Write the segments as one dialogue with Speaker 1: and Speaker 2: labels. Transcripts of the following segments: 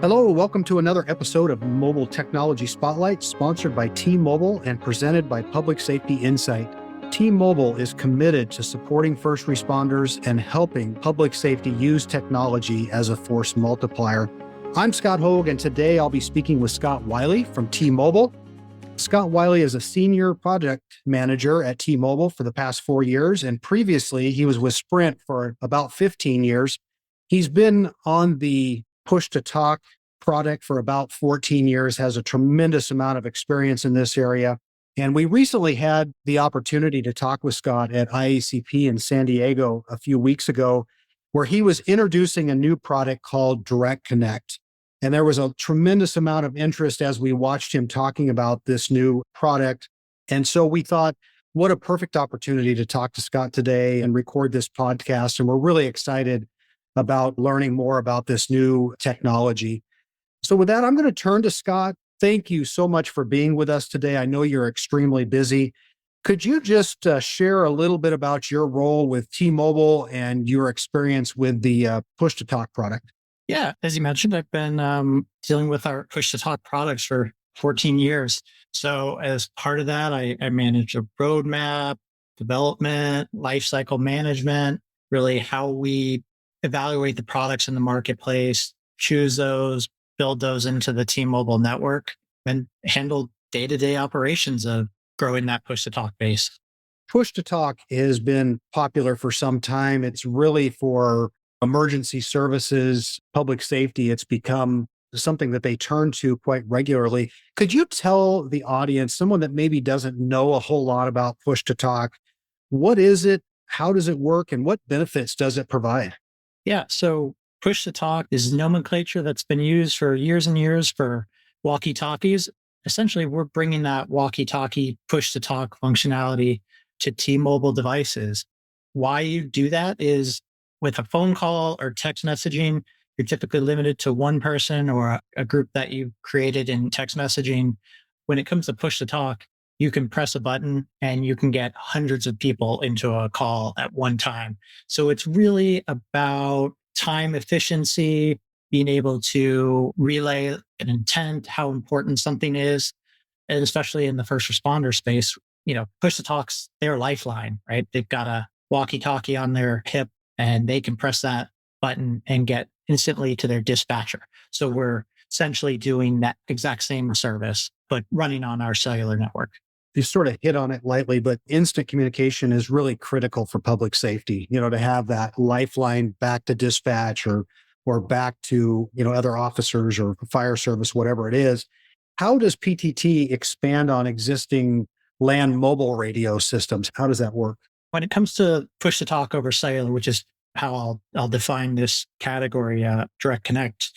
Speaker 1: Hello, welcome to another episode of Mobile Technology Spotlight, sponsored by T-Mobile and presented by Public Safety Insight. T-Mobile is committed to supporting first responders and helping public safety use technology as a force multiplier. I'm Scott Hogue, and today I'll be speaking with Scott Wiley from T-Mobile. Scott Wiley is a senior project manager at T-Mobile for the past 4 years, and previously he was with Sprint for about 15 years. He's been on the push-to-talk product for about 14 years, has a tremendous amount of experience in this area. And we recently had the opportunity to talk with Scott at IACP in San Diego a few weeks ago, where he was introducing a new product called Direct Connect. And there was a tremendous amount of interest as we watched him talking about this new product. And so we thought, what a perfect opportunity to talk to Scott today and record this podcast. And we're really excited about learning more about this new technology. So with that, I'm going to turn to Scott. Thank you so much for being with us today. I know you're extremely busy. Could you just share a little bit about your role with T-Mobile and your experience with the push-to-talk product?
Speaker 2: Yeah, as you mentioned, I've been dealing with our push-to-talk products for 14 years. So as part of that, I manage a roadmap, development, lifecycle management, really how we evaluate the products in the marketplace, choose those, build those into the T-Mobile network, and handle day-to-day operations of growing that push-to-talk base.
Speaker 1: Push-to-talk has been popular for some time. It's really for emergency services, public safety. It's become something that they turn to quite regularly. Could you tell the audience, someone that maybe doesn't know a whole lot about push-to-talk, what is it, how does it work, and what benefits does it provide?
Speaker 2: Yeah, so push-to-talk is nomenclature that's been used for years and years for walkie-talkies. Essentially, we're bringing that walkie-talkie push-to-talk functionality to T-Mobile devices. Why you do that is with a phone call or text messaging, you're typically limited to one person or a group that you've created in text messaging. When it comes to push-to-talk, you can press a button and you can get hundreds of people into a call at one time. So it's really about time efficiency, being able to relay an intent, how important something is, and especially in the first responder space, push to talk's their lifeline, right? They've got a walkie-talkie on their hip and they can press that button and get instantly to their dispatcher. So we're essentially doing that exact same service, but running on our cellular network.
Speaker 1: You sort of hit on it lightly, but instant communication is really critical for public safety, to have that lifeline back to dispatch or back to, other officers or fire service, whatever it is. How does PTT expand on existing land mobile radio systems? How does that work?
Speaker 2: When it comes to push to talk over cellular, which is how I'll define this category, Direct Connect,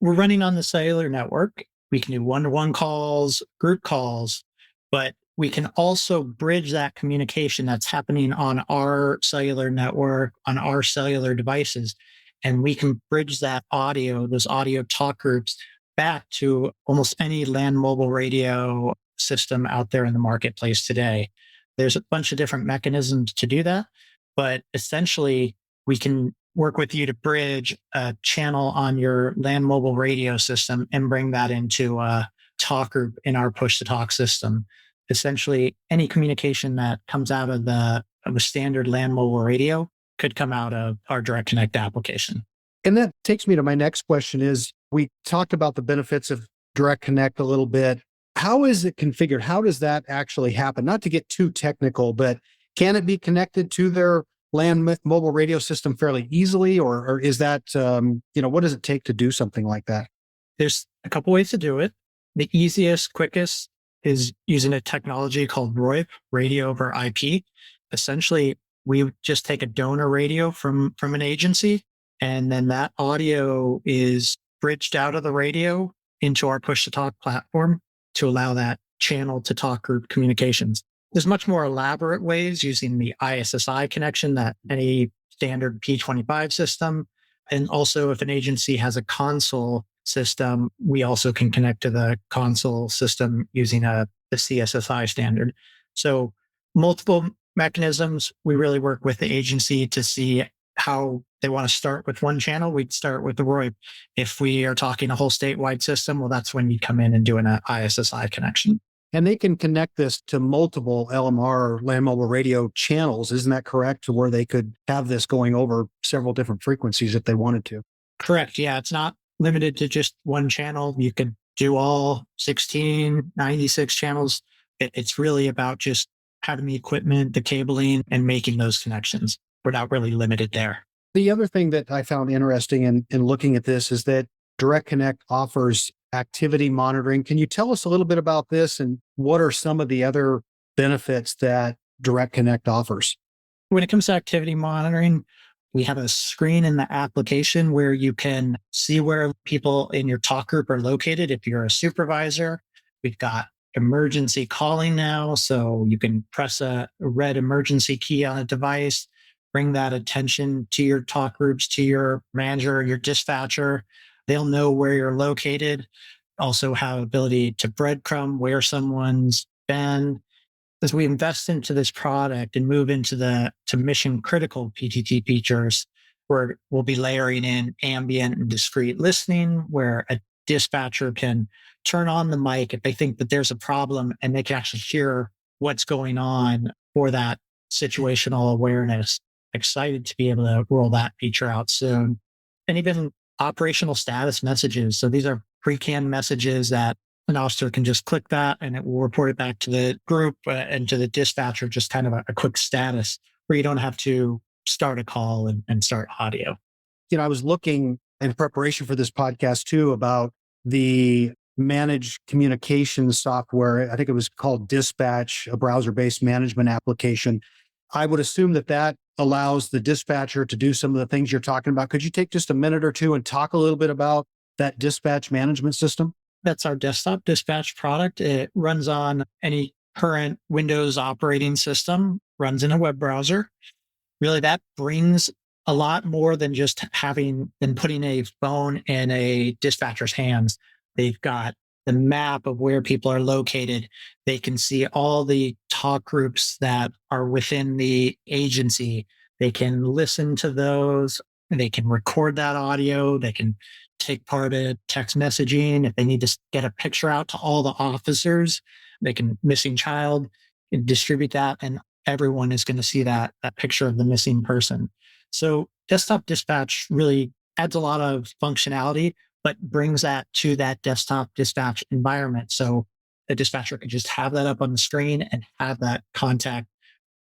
Speaker 2: we're running on the cellular network. We can do one-to-one calls, group calls, but we can also bridge that communication that's happening on our cellular network, on our cellular devices. And we can bridge that audio, those audio talk groups, back to almost any land mobile radio system out there in the marketplace today. There's a bunch of different mechanisms to do that, but essentially we can work with you to bridge a channel on your land mobile radio system and bring that into a talk group in our push to talk system. Essentially, any communication that comes out of a standard land mobile radio could come out of our Direct Connect application.
Speaker 1: And that takes me to my next question is, we talked about the benefits of Direct Connect a little bit. How is it configured? How does that actually happen? Not to get too technical, but can it be connected to their land mobile radio system fairly easily? Or is that, what does it take to do something like that?
Speaker 2: There's a couple ways to do it. The easiest, quickest is using a technology called ROIP, radio over IP. Essentially, we just take a donor radio from an agency, and then that audio is bridged out of the radio into our push-to-talk platform to allow that channel to talk group communications. There's much more elaborate ways using the ISSI connection that any standard P25 system. And also, if an agency has a console system, we also can connect to the console system using the CSSI standard. So multiple mechanisms. We really work with the agency to see how they want to start with one channel, we'd start with the VoIP. If we are talking a whole statewide system, well, that's when you come in and do an ISSI connection.
Speaker 1: And they can connect this to multiple LMR, land mobile radio channels. Isn't that correct? To where they could have this going over several different frequencies if they wanted to.
Speaker 2: Correct. Yeah. It's not limited to just one channel. You could do all 16, 96 channels. It's really about just having the equipment, the cabling, and making those connections. We're not really limited there.
Speaker 1: The other thing that I found interesting in looking at this is that Direct Connect offers activity monitoring. Can you tell us a little bit about this and what are some of the other benefits that Direct Connect offers?
Speaker 2: When it comes to activity monitoring, we have a screen in the application where you can see where people in your talk group are located. If you're a supervisor, we've got emergency calling now. So you can press a red emergency key on a device, bring that attention to your talk groups, to your manager, your dispatcher. They'll know where you're located. Also have ability to breadcrumb where someone's been. As we invest into this product and move into to mission critical PTT features, where we'll be layering in ambient and discrete listening, where a dispatcher can turn on the mic if they think that there's a problem and they can actually hear what's going on for that situational awareness. Excited to be able to roll that feature out soon. And even operational status messages. So these are pre-canned messages that an officer can just click that and it will report it back to the group and to the dispatcher, just kind of a quick status where you don't have to start a call and start audio.
Speaker 1: I was looking in preparation for this podcast too about the managed communications software. I think it was called Dispatch, a browser-based management application. I would assume that allows the dispatcher to do some of the things you're talking about. Could you take just a minute or two and talk a little bit about that dispatch management system?
Speaker 2: That's our desktop dispatch product. It runs on any current Windows operating system, runs in a web browser. Really, that brings a lot more than just putting a phone in a dispatcher's hands. They've got the map of where people are located. They can see all the talk groups that are within the agency. They can listen to those. They can record that audio. They can take part in text messaging. If they need to get a picture out to all the officers, they can missing child and distribute that. And everyone is going to see that picture of the missing person. So desktop dispatch really adds a lot of functionality, but brings that to that desktop dispatch environment. So the dispatcher could just have that up on the screen and have that contact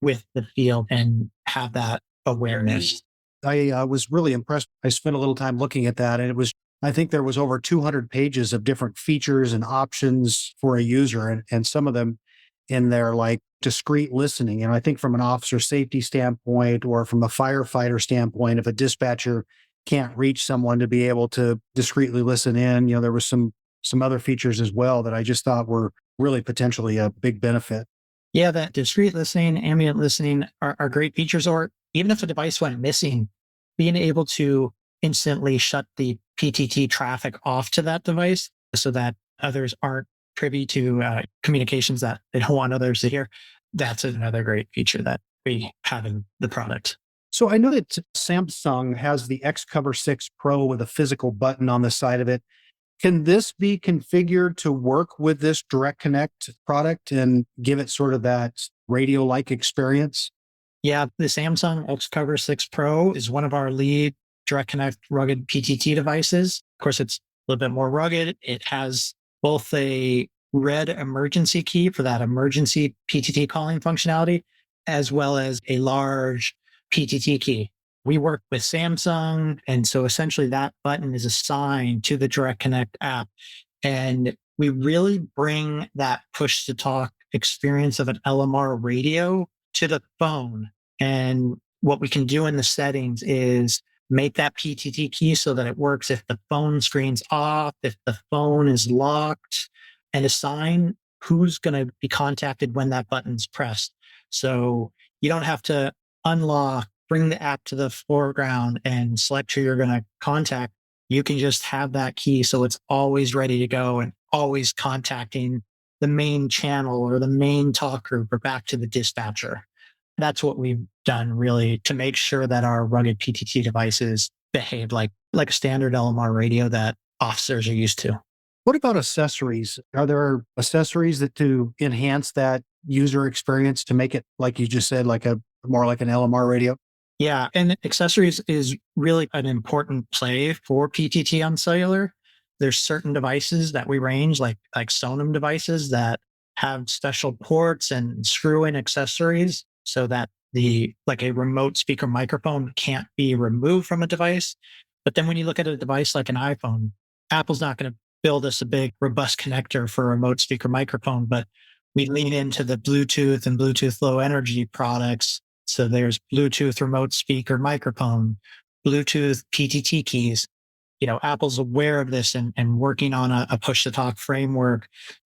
Speaker 2: with the field and have that awareness.
Speaker 1: I was really impressed. I spent a little time looking at that, and I think there was over 200 pages of different features and options for a user, and some of them in there like discrete listening. And I think from an officer safety standpoint or from a firefighter standpoint, if a dispatcher can't reach someone, to be able to discreetly listen in, there was some other features as well that I just thought were really potentially a big benefit.
Speaker 2: Yeah, that discrete listening, ambient listening are great features. Or even if a device went missing, being able to instantly shut the PTT traffic off to that device so that others aren't privy to communications that they don't want others to hear. That's another great feature that we have in the product.
Speaker 1: So I know that Samsung has the Xcover 6 Pro with a physical button on the side of it. Can this be configured to work with this Direct Connect product and give it sort of that radio-like experience?
Speaker 2: Yeah, the Samsung Xcover 6 Pro is one of our lead Direct Connect rugged PTT devices. Of course, it's a little bit more rugged. It has both a red emergency key for that emergency PTT calling functionality, as well as a large PTT key. We work with Samsung, and so essentially that button is assigned to the Direct Connect app. And we really bring that push to talk experience of an LMR radio to the phone. And what we can do in the settings is make that PTT key so that it works if the phone screen's off, if the phone is locked, and assign who's going to be contacted when that button's pressed. So you don't have to unlock, bring the app to the foreground and select who you're going to contact. You can just have that key so it's always ready to go and always contacting the main channel or the main talk group or back to the dispatcher. That's what we've done really to make sure that our rugged PTT devices behave like a standard LMR radio that officers are used to.
Speaker 1: What about accessories? Are there accessories that to enhance that user experience to make it, like you just said, like a more like an LMR radio?
Speaker 2: Yeah, and accessories is really an important play for PTT on cellular. There's certain devices that we range, like Sonum devices that have special ports and screw-in accessories so that the like a remote speaker microphone can't be removed from a device. But then when you look at a device like an iPhone, Apple's not going to build us a big robust connector for a remote speaker microphone, but we lean into the Bluetooth and Bluetooth low energy products. So there's Bluetooth remote speaker microphone, Bluetooth PTT keys. Apple's aware of this and working on a push to talk framework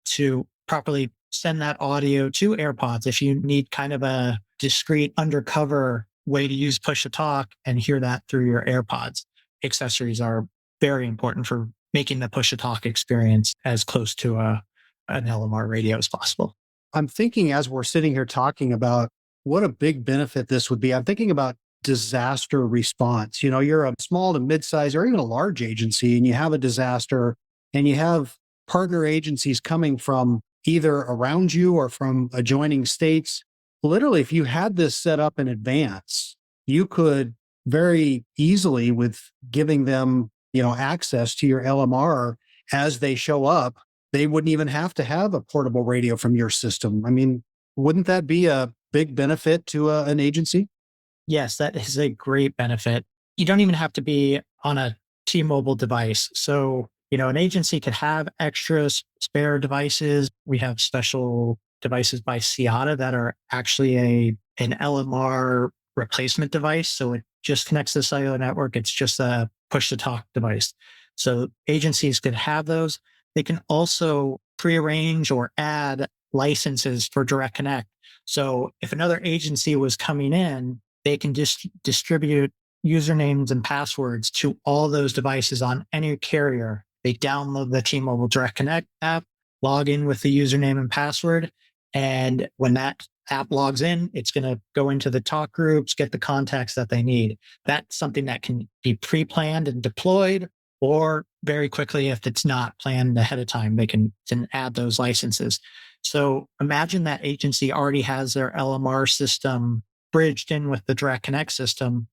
Speaker 2: to properly send that audio to AirPods. If you need kind of a discrete undercover way to use push to talk and hear that through your AirPods, accessories are very important for making the push to talk experience as close to an LMR radio as possible.
Speaker 1: I'm thinking as we're sitting here talking about what a big benefit this would be, I'm thinking about disaster response. You're a small to mid-size or even a large agency and you have a disaster and you have partner agencies coming from either around you or from adjoining states. Literally, if you had this set up in advance, you could very easily, with giving them, access to your LMR as they show up, they wouldn't even have to have a portable radio from your system. I mean, wouldn't that be a big benefit to an agency?
Speaker 2: Yes, that is a great benefit. You don't even have to be on a T-Mobile device. So, an agency could have extra spare devices. We have special devices by Ciata that are actually an LMR replacement device. So it just connects to the cellular network. It's just a push to talk device. So agencies could have those. They can also prearrange or add licenses for direct connect. So if another agency was coming in, they can just distribute usernames and passwords to all those devices on any carrier. They download the T-Mobile Direct Connect app, log in with the username and password. And when that app logs in, it's going to go into the talk groups, get the contacts that they need. That's something that can be pre-planned and deployed, or very quickly, if it's not planned ahead of time, they can add those licenses. So imagine that agency already has their LMR system bridged in with the Direct Connect system.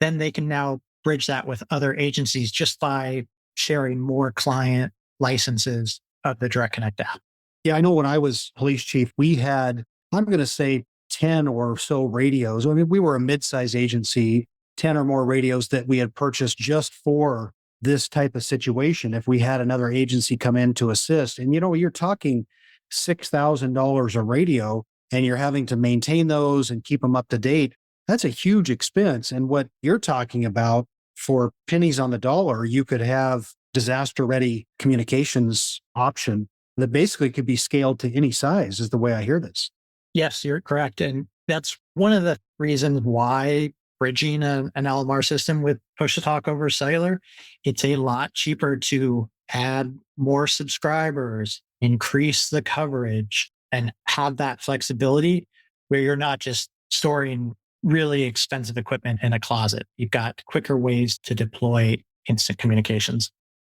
Speaker 2: Then they can now bridge that with other agencies just by sharing more client licenses of the Direct Connect app.
Speaker 1: Yeah, I know when I was police chief, we had, I'm going to say 10 or so radios. I mean, we were a mid-size agency, 10 or more radios that we had purchased just for this type of situation. If we had another agency come in to assist, and you're talking $6,000 a radio, and you're having to maintain those and keep them up to date. That's a huge expense. And what you're talking about, for pennies on the dollar, you could have disaster ready communications option that basically could be scaled to any size, is the way I hear this.
Speaker 2: Yes, you're correct. And that's one of the reasons why bridging an LMR system with push to talk over cellular, it's a lot cheaper to add more subscribers, increase the coverage, and have that flexibility where you're not just storing really expensive equipment in a closet. You've got quicker ways to deploy instant communications.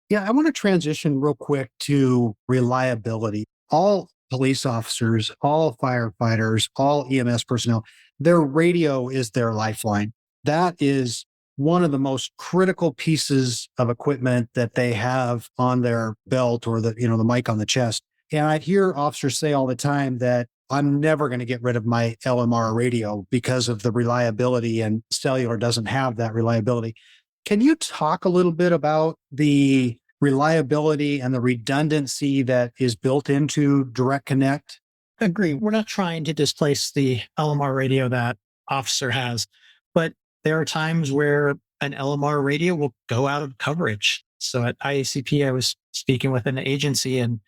Speaker 1: Yeah, I want to transition real quick to reliability. All police officers, all firefighters, all EMS personnel, their radio is their lifeline. That is one of the most critical pieces of equipment that they have on their belt, or the mic on the chest. And I hear officers say all the time that I'm never going to get rid of my LMR radio because of the reliability, and cellular doesn't have that reliability. Can you talk a little bit about the reliability and the redundancy that is built into Direct Connect?
Speaker 2: Agree. We're not trying to displace the LMR radio that officer has, but there are times where an LMR radio will go out of coverage. So at IACP, I was speaking with an agency and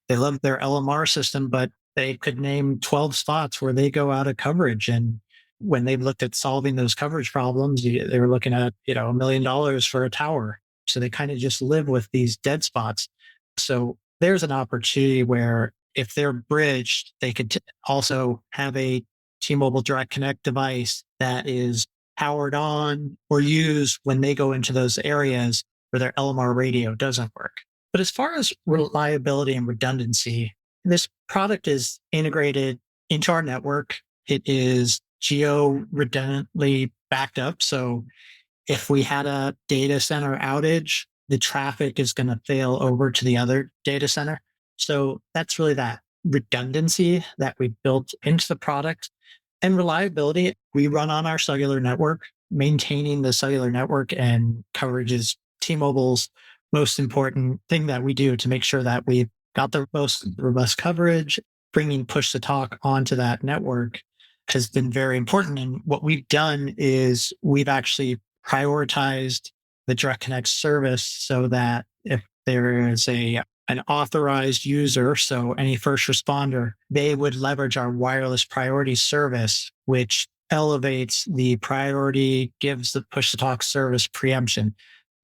Speaker 2: they love their LMR system, but they could name 12 spots where they go out of coverage. And when they looked at solving those coverage problems, they were looking at, $1 million for a tower. So they kind of just live with these dead spots. So there's an opportunity where if they're bridged, they could also have a T-Mobile Direct Connect device that is powered on or used when they go into those areas where their LMR radio doesn't work. But as far as reliability and redundancy, this product is integrated into our network. It is geo redundantly backed up. So if we had a data center outage, the traffic is going to fail over to the other data center. So that's really that redundancy that we built into the product. And reliability, we run on our cellular network. Maintaining the cellular network and coverage is T-Mobile's most important thing that we do to make sure that we've got the most robust coverage. Bringing push to talk onto that network has been very important. And what we've done is we've actually prioritized the Direct Connect service so that if there is an authorized user, so any first responder, they would leverage our wireless priority service, which elevates the priority, gives the push to talk service preemption.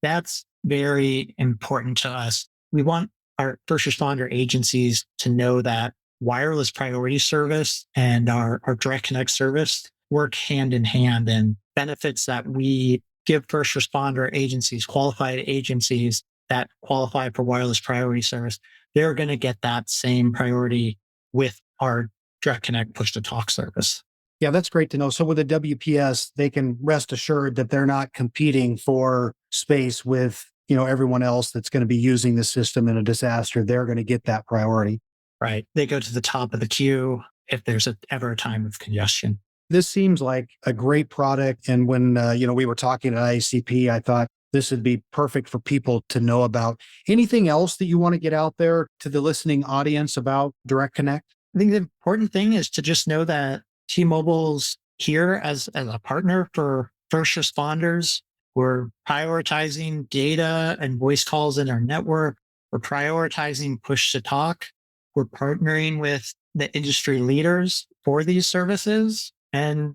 Speaker 2: That's very important to us. We want our first responder agencies to know that wireless priority service and our Direct Connect service work hand in hand, and benefits that we give first responder agencies, qualified agencies that qualify for wireless priority service, they're going to get that same priority with our Direct Connect push to talk service.
Speaker 1: Yeah, that's great to know. So with the WPS, they can rest assured that they're not competing for space with, everyone else that's going to be using the system in a disaster. They're going to get that priority.
Speaker 2: Right. They go to the top of the queue if there's ever a time of congestion.
Speaker 1: This seems like a great product. And when, we were talking at IACP, I thought this would be perfect for people to know about. Anything else that you want to get out there to the listening audience about Direct Connect?
Speaker 2: I think the important thing is to just know that T-Mobile's here as a partner for first responders. We're prioritizing data and voice calls in our network. We're prioritizing push to talk. We're partnering with the industry leaders for these services. And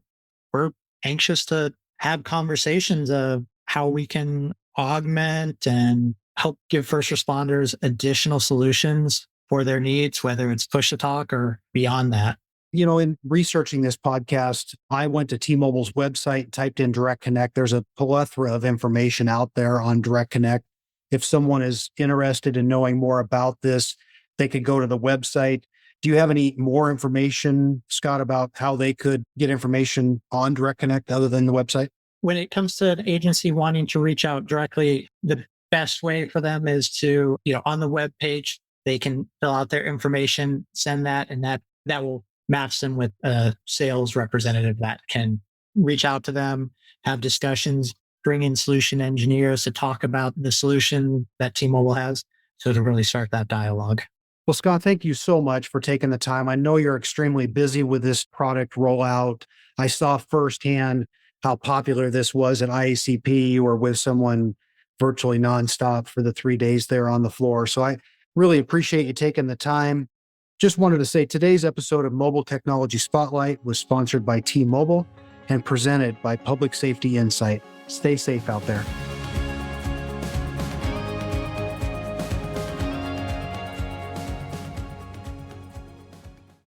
Speaker 2: we're anxious to have conversations of how we can augment and help give first responders additional solutions for their needs, whether it's push to talk or beyond that.
Speaker 1: In researching this podcast, I went to T-Mobile's website, typed in Direct Connect. There's a plethora of information out there on Direct Connect. If someone is interested in knowing more about this, they could go to the website. Do you have any more information, Scott, about how they could get information on Direct Connect other than the website?
Speaker 2: When it comes to an agency wanting to reach out directly, the best way for them is to, on the web page, they can fill out their information, send that, and that will match them with a sales representative that can reach out to them, have discussions, bring in solution engineers to talk about the solution that T-Mobile has. So to really start that dialogue.
Speaker 1: Well, Scott, thank you so much for taking the time. I know you're extremely busy with this product rollout. I saw firsthand how popular this was at IACP. You were with someone virtually nonstop for the 3 days there on the floor. So I really appreciate you taking the time. Just wanted to say today's episode of Mobile Technology Spotlight was sponsored by T-Mobile and presented by Public Safety Insight. Stay safe out there.